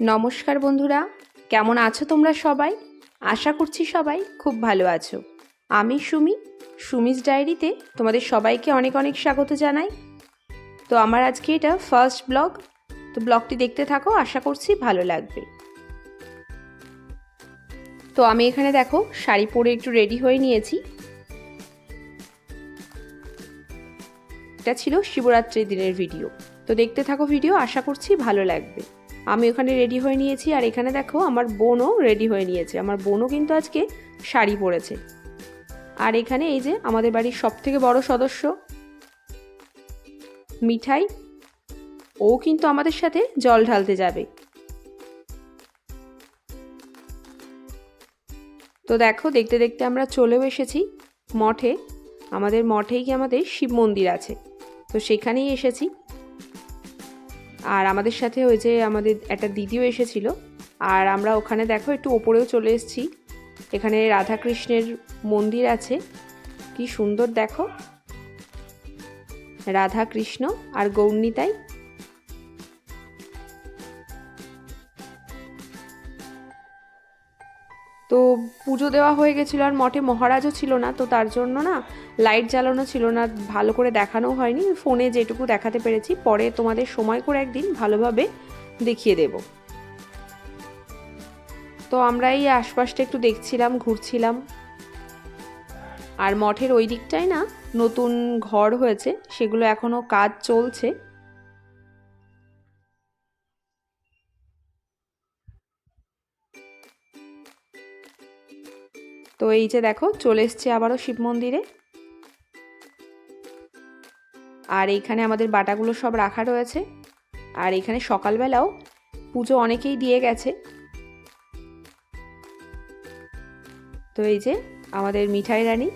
নমস্কার বন্ধুরা, কেমন আছো তোমরা সবাই? আশা করছি সবাই খুব ভালো আছো। আমি সুমিস ডায়েরিতে তোমাদের সবাইকে অনেক অনেক স্বাগত জানাই। তো আমার আজকে এটা ফার্স্ট ব্লগ, তো ব্লগটি দেখতে থাকো, আশা করছি ভালো লাগবে। তো আমি এখানে দেখো শাড়ি পরে একটু রেডি হয়ে নিয়েছি। এটা ছিল শিবরাত্রির দিনের ভিডিও, তো দেখতে থাকো ভিডিও, আশা করছি ভালো লাগবে। আমি ওখানে রেডি হয়ে নিয়েছি, আর এখানে দেখো আমার বোনও রেডি হয়ে নিয়েছে। আমার বোনও কিন্তু আজকে শাড়ি পরেছে। আর এখানে এই যে আমাদের বাড়ির সবথেকে বড় সদস্য মিঠাই, ও কিন্তু আমাদের সাথে জল ঢালতে যাবে। তো দেখো দেখতে দেখতে আমরা চলেও এসেছি মঠে। আমাদের মঠেই কি আমাদের শিব মন্দির আছে, তো সেখানেই এসেছি। আর আমাদের সাথে ওই যে আমাদের একটা দিদিও এসেছিল। আর আমরা ওখানে দেখো একটু ওপরেও চলে এসেছি। এখানে রাধাকৃষ্ণের মন্দির আছে, কি সুন্দর দেখো, রাধা কৃষ্ণ আর গৌরনিতাই। তো পুজো দেওয়া হয়ে গেছিলো, আর মঠে মহারাজও ছিল না, তো তার জন্য না লাইট জ্বালানো ছিল না, ভালো করে দেখানো হয়নি। ফোনে যেটুকু দেখাতে পেরেছি, পরে তোমাদের সময় করে একদিন ভালোভাবে দেখিয়ে দেব। তো আমরা এই আশপাশটা একটু দেখছিলাম, ঘুরছিলাম। আর মঠের ওই দিকটায় না নতুন ঘর হয়েছে, সেগুলো এখনো কাজ চলছে। তো এই যে দেখো চলে এসছে আবারও শিব মন্দিরে। আর এইখানে আমাদের বাটাগুলো সব রাখা রয়েছে। আর এখানে সকালবেলাও পুজো অনেকেই দিয়ে গেছে। তো এই যে আমাদের মিঠাই রানী,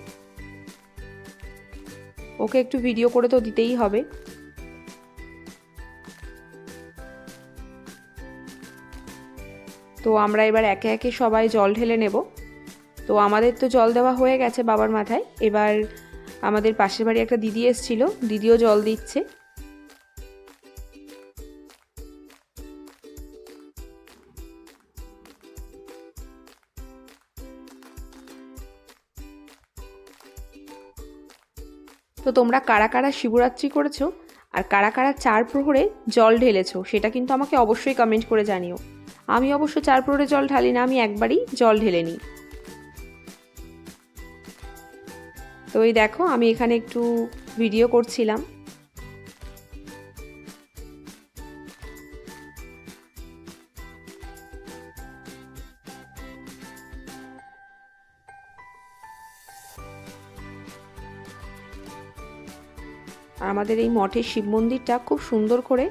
ওকে একটু ভিডিও করে তো দিতেই হবে। তো আমরা এবার একে একে সবাই জল ঢেলে নেব। তো আমাদের তো জল দেওয়া হয়ে গেছে বাবার মাথায়। এবার আমাদের পাশের বাড়ি একটা দিদি এসেছিল, দিদিও জল দিচ্ছে। তো তোমরা কারা কারা শিবরাত্রি করেছো আর কারা কারা 4 প্রহরে জল ঢেলেছো, সেটা কিন্তু আমাকে অবশ্যই কমেন্ট করে জানিও। আমি অবশ্য 4 প্রহরে জল ঢালি না, আমি একবারই জল ঢেলে নিই। তো এই দেখো আমি এখানে একটু ভিডিও করছিলাম। আর আমাদের এই মঠের শিব মন্দিরটা খুব সুন্দর করে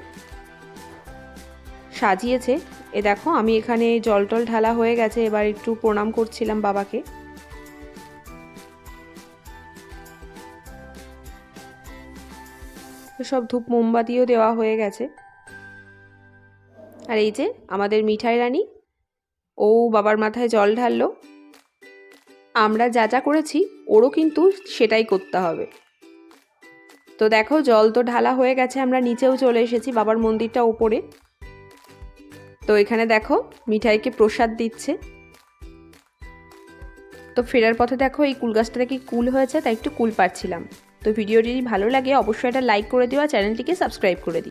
সাজিয়েছে। এ দেখো আমি এখানে জল টল ঢালা হয়ে গেছে, এবার একটু প্রণাম করছিলাম বাবাকে। সব ধূপ মোমবাতিও দেওয়া হয়ে গেছে। আর এই যে আমাদের মিঠাই রানী, ও বাবার মাথায় জল ঢাললো। আমরা যা যা করেছি ওরও কিন্তু সেটাই করতে হবে। তো দেখো জল তো ঢালা হয়ে গেছে, আমরা নিচেও চলে এসেছি, বাবার মন্দিরটা ওপরে। তো এখানে দেখো মিঠাইকে প্রসাদ দিচ্ছে। তো ফেরার পথে দেখো এই কুল গাছটা কি কুল হয়েছে, তাই একটু কুল পাচ্ছিলাম। তো ভিডিওটি ভালো লাগে অবশ্যই একটা লাইক করে দিও, আর চ্যানেলটিকে সাবস্ক্রাইব করে দিও।